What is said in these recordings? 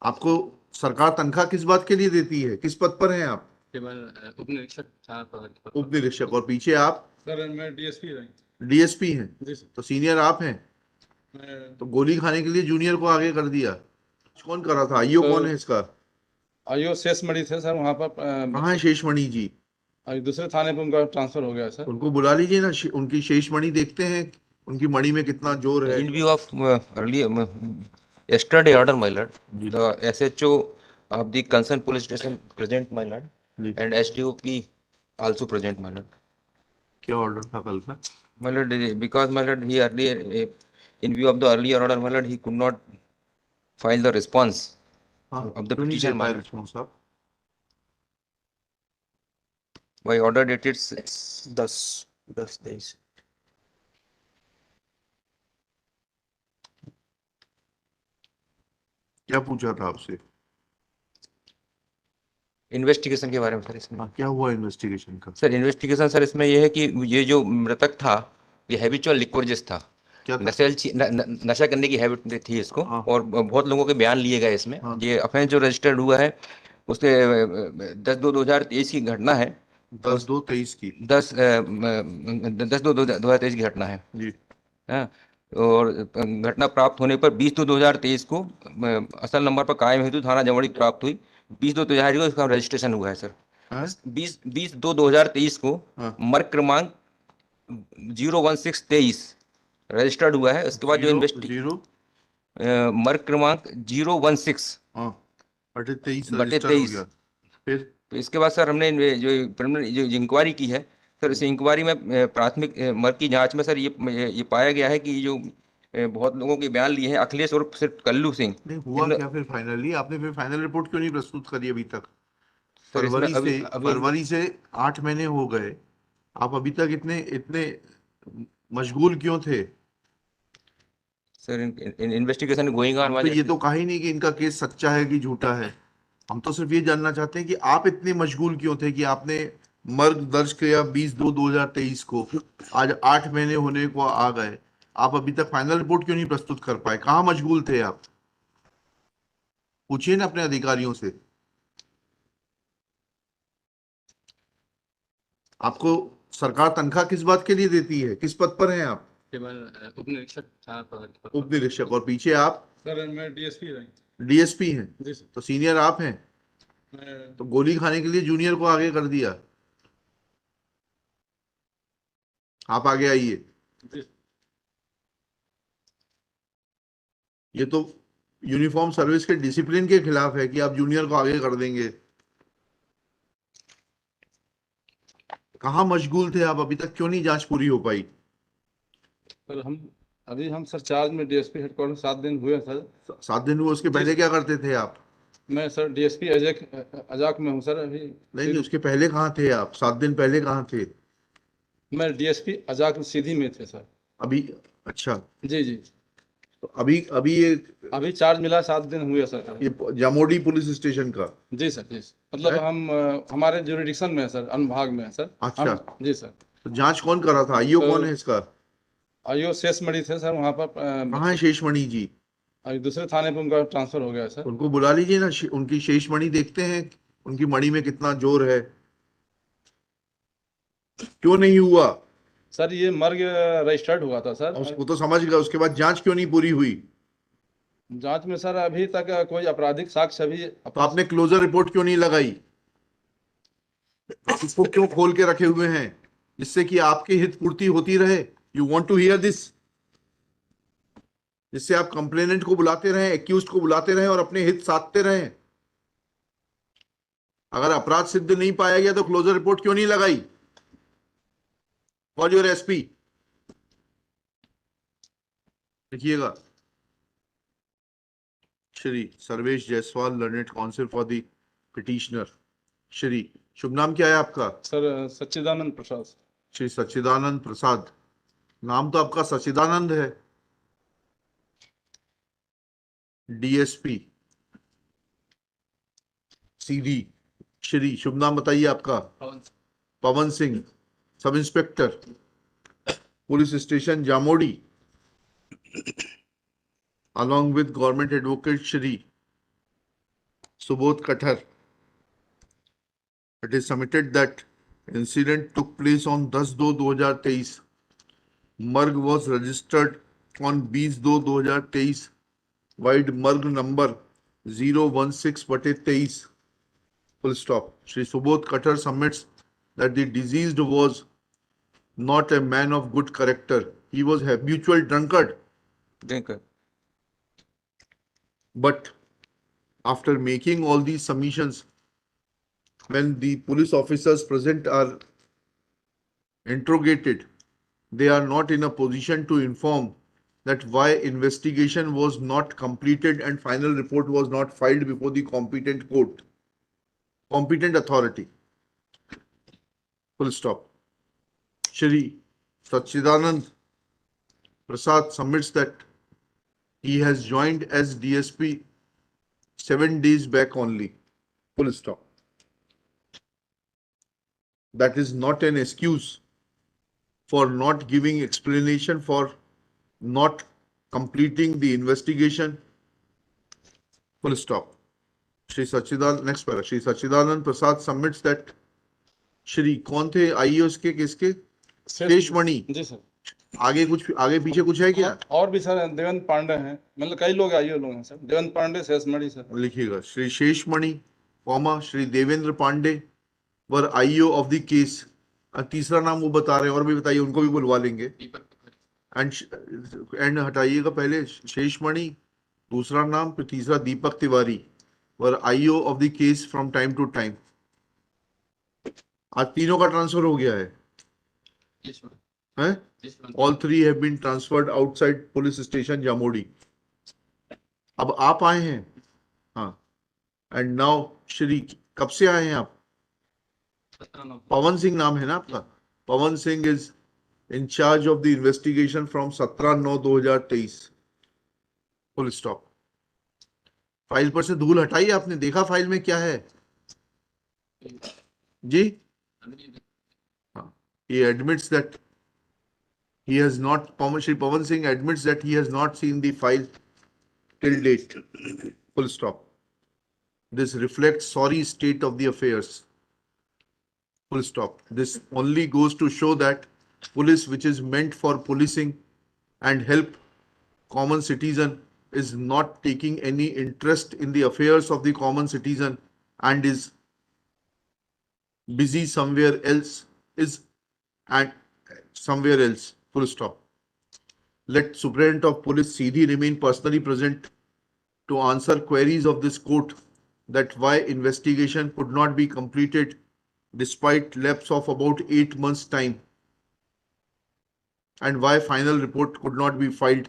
आपको सरकार तनख्वाह किस बात के लिए देती है? किस पद पर हैं आप? केवल उप निरीक्षक था उप निरीक्षक। और पीछे आप? सर मैं डीएसपी रही। डीएसपी हैं। जी सर। तो सीनियर आप हैं। मैं तो गोली खाने के लिए जूनियर को आगे कर दिया। कौन कर रहा था? आईओ कौन है इसका? आईओ शेष मणि थे सर वहाँ पर। कहाँ है शेषमणि जी? दूसरे थाने पर उनका ट्रांसफर हो गया सर। उनको बुला लीजिए ना। उनकी शेषमणि देखते हैं, उनकी मणि में कितना जोर है। In view of earlier yesterday order, my lord, the SHO of the concerned police station present, my lord, ji. and SDOP also present, my lord. क्या ऑर्डर था कल का? My lord, because my lord, he earlier, in view of the earlier order, my lord, he could not file the response हाँ, of the क्यों नहीं दे petition, my पाए lord. Response आप? By order dated 10 days. क्या पूछा था आपसे? Investigation के बारे में सर इसमें। हाँ, क्या हुआ इन्वेस्टिगेशन का? सर इन्वेस्टिगेशन सर इसमें यह है कि ये जो मृतक था ये हैबिचुअल लिक्विडिस्ट था। क्या था? नशा करने की हैबिट थी इसको। हाँ। और बहुत लोगों के बयान लिए गए इसमें। हाँ। ये ऑफेंस जो रजिस्टर्ड हुआ है उसके 10/2/2023 की घटना है। 10/2/23 की। 10/2/2023 की घटना है। जी। हाँ। और घटना प्राप्त होने पर 20/2/2023 को असल नंबर पर कायम हेतु थाना जमोड़ी प्राप्त हुई। 20/2/2023 को इसका रजिस्ट्रेशन हुआ है सर। हाँ? 20/2/2023 को हाँ। मर्ग क्रमांक 01623 रजिस्टर्ड हुआ है। उसके बाद जो जीरो मर्ग क्रमांक 016 हाँ, बटे 23 बटे रजिस्टर हो 23। गया। फिर तो इसके बाद सर हमने जो preliminary जो इंक्वायरी की है सर, इस इंक्वायरी में प्राथमिक मर्ग की जांच में सर ये पाया गया है कि जो बहुत लोगों के बयान लिए हैं अखिलेश और सिर्फ कल्लू सिंह। नहीं हुआ क्या फिर फाइनली? आपने फिर फाइनल रिपोर्ट क्यों नहीं प्रस्तुत करी अभी तक? सर इसमें फरवरी से 8 महीने हो गए, आप अभी तक इतने इतने मशगूल क्यों थे? Sir investigation going on. हम तो ये तो कहा ही नहीं कि इनका केस सच्चा है कि झूठा है। हम तो सिर्फ ये जानना चाहते हैं कि आप इतने मशगूल क्यों थे कि आपने मर्ग दर्ज किया 20/2/2023 को। आज 8 महीने होने को आ गए, आप अभी तक फाइनल रिपोर्ट क्यों नहीं प्रस्तुत कर पाए? कहाँ मशगूल थे आप? पूछिए ना अपने अधिकारियों से। आपको सरकार तनख्वाह किस बात के लिए देती है? किस पद पर हैं आप? केवल उप निरीक्षक था उप निरीक्षक। और पीछे आप? सर मैं डीएसपी रही। डीएसपी हैं। जी सर। तो सीनियर आप हैं। मैं तो गोली खाने के लिए जूनियर को आगे कर दिया। आप आगे आइए। जी ये तो यूनिफॉर्म सर्विस के डिसिप्लिन के खिलाफ है कि आप जूनियर को आगे कर देंगे। कहाँ मशगूल थे आप? अभी तक क्यों नहीं जांच पूरी हो पाई? सर हम सर चार्ज में डीएसपी हेडक्वार्टर 7 दिन हुए सर। 7 दिन हुए, उसके पहले क्या करते थे आप? मैं सर डीएसपी अजाक में हूँ सर अभी। नहीं, उसके पहले कहाँ थे आप? 7 दिन पहले कहाँ थे? मैं डीएसपी अजाक सीधी में थे सर अभी? अच्छा। जी जी। तो अभी अभी ये अभी चार्ज मिला 7 दिन हुए सर। ये जामोडी पुलिस स्टेशन का? जी सर जी सर। मतलब हम हमारे जुरिडिक्शन में है सर, अनुभाग में है सर। अच्छा। जी सर। तो जांच कौन कर रहा था? आईओ तो कौन है इसका? आईओ शेष मणि थे सर वहाँ पर। कहाँ है शेषमणि जी? दूसरे थाने पर उनका ट्रांसफर हो गया सर। उनको बुला लीजिए ना। उनकी शेषमणि देखते हैं, उनकी मणि में कितना जोर है। क्यों नहीं हुआ? सर ये मर्ग रजिस्टर्ड हुआ था सर। वो तो समझ गया, उसके बाद जांच क्यों नहीं पूरी हुई? जांच में सर अभी तक कोई आपराधिक साक्ष्य अभी तो आपने क्लोजर रिपोर्ट क्यों नहीं लगाई? आप इसको क्यों खोल के रखे हुए हैं? जिससे कि आपकी हित पूर्ति होती रहे। You want to hear this? जिससे आप कंप्लेनेंट को बुलाते रहें, एक्यूज को बुलाते रहें और अपने हित साधते रहें। अगर अपराध सिद्ध नहीं पाया गया तो क्लोजर रिपोर्ट क्यों नहीं लगाई? Call your SP. लिखिएगा, Shri Sarvesh Jaiswal, learned counsel for the petitioner. Shri, शुभ नाम क्या है आपका? सर सच्चिदानंद प्रसाद। श्री सच्चिदानंद प्रसाद। नाम तो आपका सच्चिदानंद है। DSP CD. श्री, शुभ नाम बताइए आपका? Pawan Singh, sub inspector police station Jamodi, along with government advocate Shri Subodh Kathar. It is submitted that incident took place on 10/2/2023. Marg was registered on 20/2/2023. Wide Marg number 016/23. Full stop. Shri Subodh Kathar submits that the deceased was not a man of good character. He was habitual drunkard. drinker. But after making all these submissions, when the police officers present are interrogated, they are not in a position to inform that why investigation was not completed and final report was not filed before the competent court, competent authority. Full stop. Shri Sachidanand Prasad submits that he has joined as DSP 7 days back only. Full stop. That is not an excuse for not giving explanation for not completing the investigation. Full stop. Shri Sachidanand, next para. Shri Sachidanand Prasad submits that Shri कौन थे IAS के किसके? शेषमणि. जी sir. आगे पीछे कुछ है क्या? और भी सर देवेंद्र पांडे हैं, मतलब कई लोग आईओ लोग हैं सर. देवेंद्र पांडे, शेषमणि सर. लिखिएगा Shri Sheshmani comma Shri Devendra Pandey were IO of the case. तीसरा नाम वो बता रहे हैं, और भी बताइए, उनको भी बुलवा लेंगे. एंड हटाइएगा पहले शेषमणि, दूसरा नाम, फिर तीसरा Deepak Tiwari were IO of the case from time to time. आज तीनों का ट्रांसफर हो गया है. All three have been transferred outside police station Jamodi. अब आप आए हैं. हाँ. And now श्री, कब से आए हैं आप? पवन सिंह नाम है ना आपका? Pawan Singh is in charge of the investigation from 17/9/2023. Full stop. File पर से धूल हटाइए. आपने देखा फाइल में क्या है जी? He admits that he has not, Shri Pawan Singh admits that he has not seen the file till date. Full stop. This reflects sorry state of the affairs. Full stop. This only goes to show that police, which is meant for policing and help common citizen, is not taking any interest in the affairs of the common citizen and is busy somewhere else, somewhere else. Full stop. Let Superintendent of Police Seedhi remain personally present to answer queries of this court that why investigation could not be completed despite lapse of about 8 months' time, and why final report could not be filed.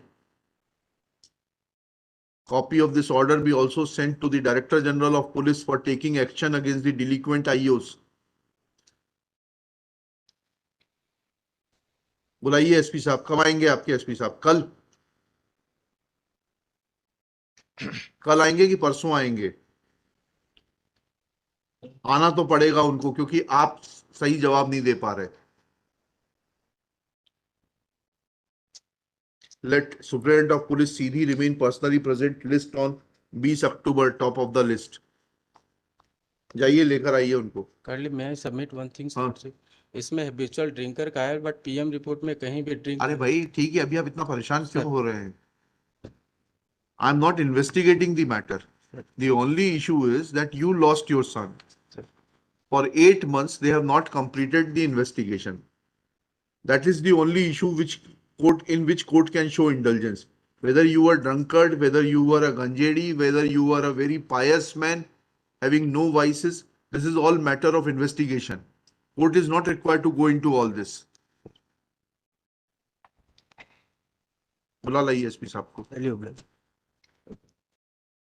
Copy of this order be also sent to the Director General of Police for taking action against the delinquent IOs. बुलाइए SP साहब. कब आएंगे आपके SP साहब? कल आएंगे कि परसों आएंगे? आना तो पड़ेगा उनको, क्योंकि आप सही जवाब नहीं दे पा रहे. Let Superintendent of Police Seedhi remain personally present. List on 20 October, top of the list. जाइए लेकर आइए उनको. Currently, may I submit one thing? हाँ. इसमें हैबिचुअल ड्रिंकर का है, बट पीएम रिपोर्ट में कहीं भी ड्रिंक. अरे भाई ठीक है, अभी आप इतना परेशान क्यों हो रहे हैं? I am not investigating the matter. The only issue is that you lost your son. For 8 months they have not completed the investigation. That is the only issue in which court can show indulgence. Whether you are drunkard, whether you are a ganjedi, whether you are a very pious man having no vices, this is all matter of investigation. Court is not required to go into all this. बुला लाइए SP साहब को.